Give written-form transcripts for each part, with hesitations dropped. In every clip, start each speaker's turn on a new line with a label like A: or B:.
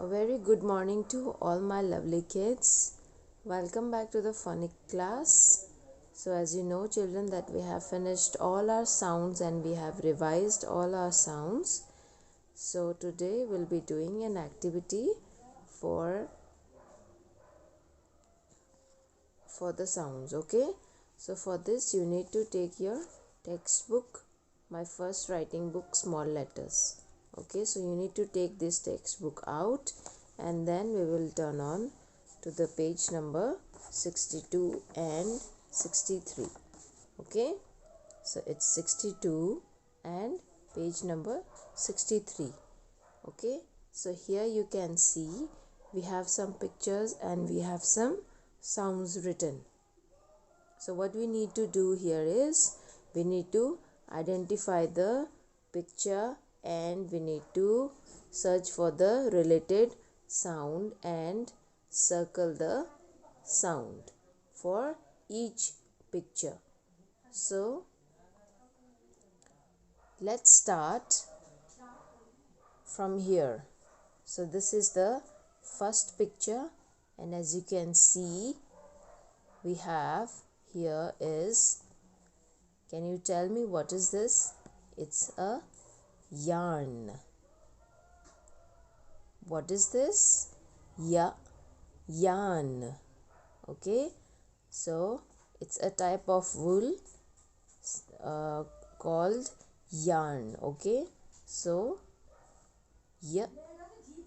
A: A very good morning to all my lovely kids. Welcome back to the phonic class. So as you know children that we have finished all our sounds and we have revised all our sounds. So today we'll be doing an activity for the sounds, okay? So for this you need to take your textbook, my first writing book, small letters. Okay, so you need to take this textbook out and then we will turn on to the page number 62 and 63. Okay, so it's 62 and page number 63. Okay, so here you can see we have some pictures and we have some sounds written. So what we need to do here is we need to identify the picture and we need to search for the related sound and circle the sound for each picture. So let's start from here. So this is the first picture and as you can see we have here is, can you tell me what is this? It's a yarn. What is this? Yarn. Okay, so it's a type of wool called yarn. Okay, so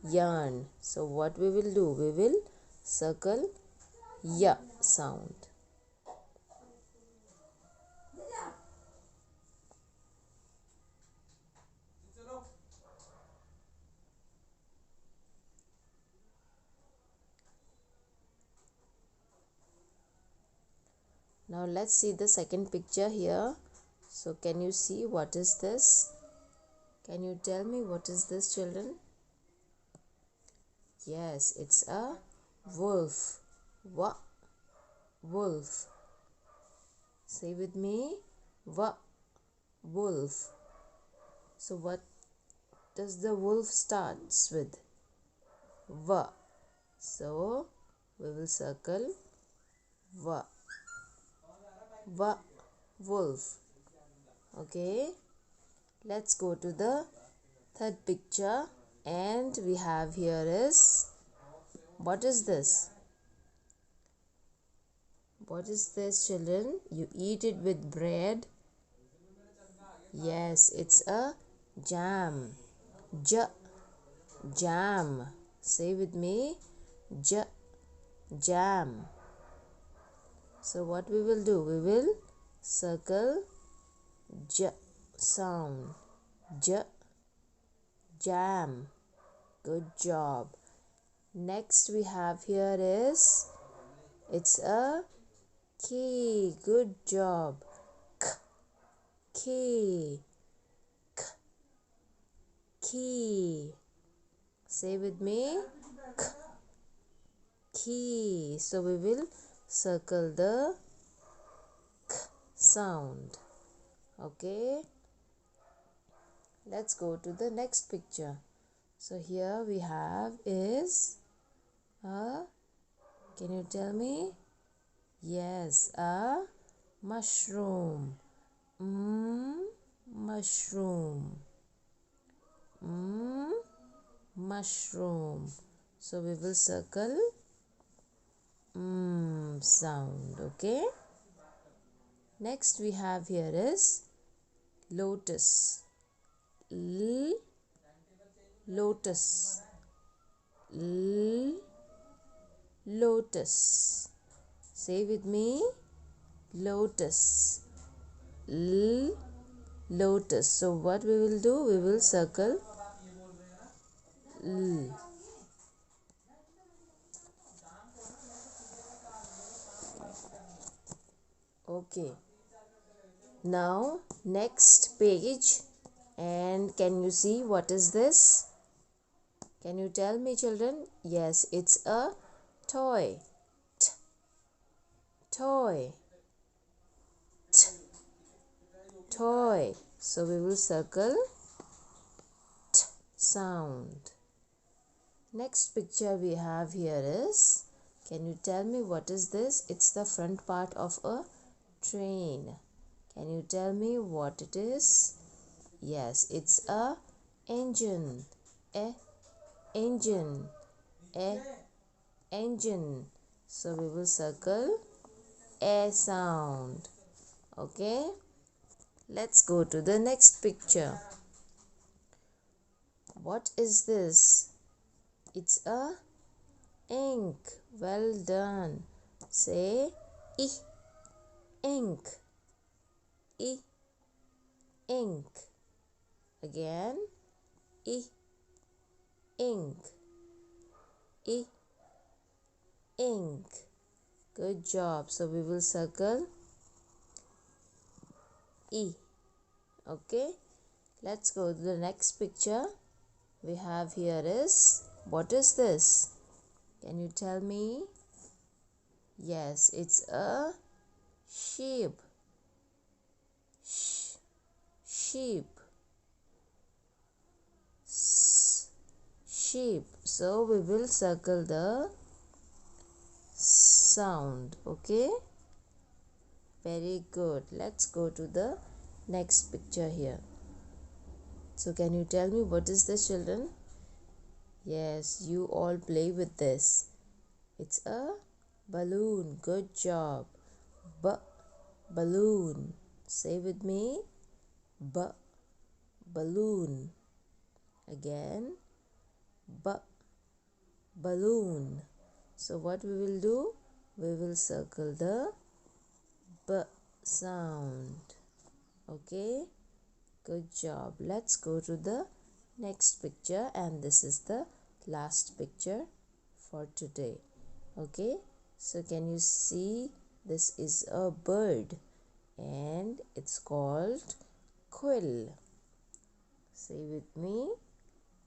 A: yarn. So what we will do, we will circle ya sound. Now let's see the second picture here. So can you see what is this? Can you tell me what is this, children? Yes, it's a wolf. Wolf. Say with me. Wolf. So what does the wolf starts with? V. So we will circle V. Wolf. Okay, let's go to the third picture and we have here is, what is this? What is this, children? You eat it with bread. Yes, it's a jam. Jam. Say with me. Jam. So what we will do, we will circle j sound. Jam. Good job. Next we have here is, it's a key. Good job. Key. Key. Say with me. Key. So we will circle the k sound. Okay, let's go to the next picture. So here we have is a, can you tell me? Yes, a mushroom. Mushroom. Mushroom. So we will circle sound. Okay, next we have here is lotus. Lotus. Lotus. Say with me. Lotus. Lotus. So what we will do, we will circle L. Okay, now next page, and can you see what is this? Can you tell me, children? Yes, it's a toy. Toy. Toy. So we will circle t sound. Next picture we have here is, can you tell me what is this? It's the front part of a train. Can you tell me what it is? Yes, it's a engine. A engine. A engine. So we will circle a sound. Okay, let's go to the next picture. What is this? It's a ink. Well done. Say I, ink. I, ink. Again, I, ink. I, ink. Good job. So we will circle E. Okay, let's go to the next picture. We have here is, what is this? Can you tell me? Yes, it's a sheep. Sheep. Sheep. So we will circle the sound. Okay, very good. Let's go to the next picture here. So can you tell me what is this, children? Yes, you all play with this. It's a balloon. Good job. Balloon. Say with me. Balloon. Again. Balloon. So what we will do? We will circle the B sound. Okay. Good job. Let's go to the next picture, and this is the last picture for today. Okay, so can you see, this is a bird and it's called quill. Say with me,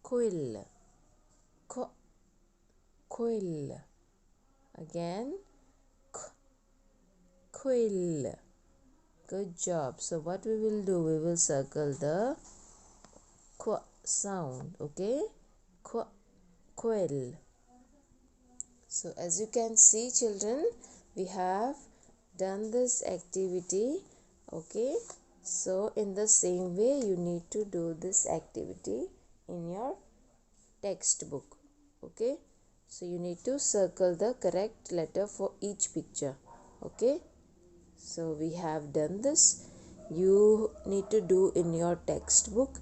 A: quill. Quill. Again, quill. Good job. So what we will do, we will circle the qu sound. Okay, quill. So as you can see, children, we have done this activity. Okay, so in the same way you need to do this activity in your textbook. Okay, so you need to circle the correct letter for each picture. Okay, so we have done this. You need to do in your textbook,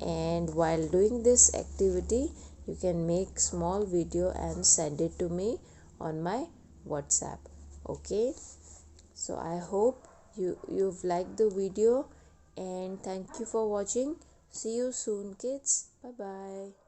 A: and while doing this activity you can make small video and send it to me on my WhatsApp. Okay, so I hope you've liked the video, and thank you for watching. See you soon, kids. Bye bye.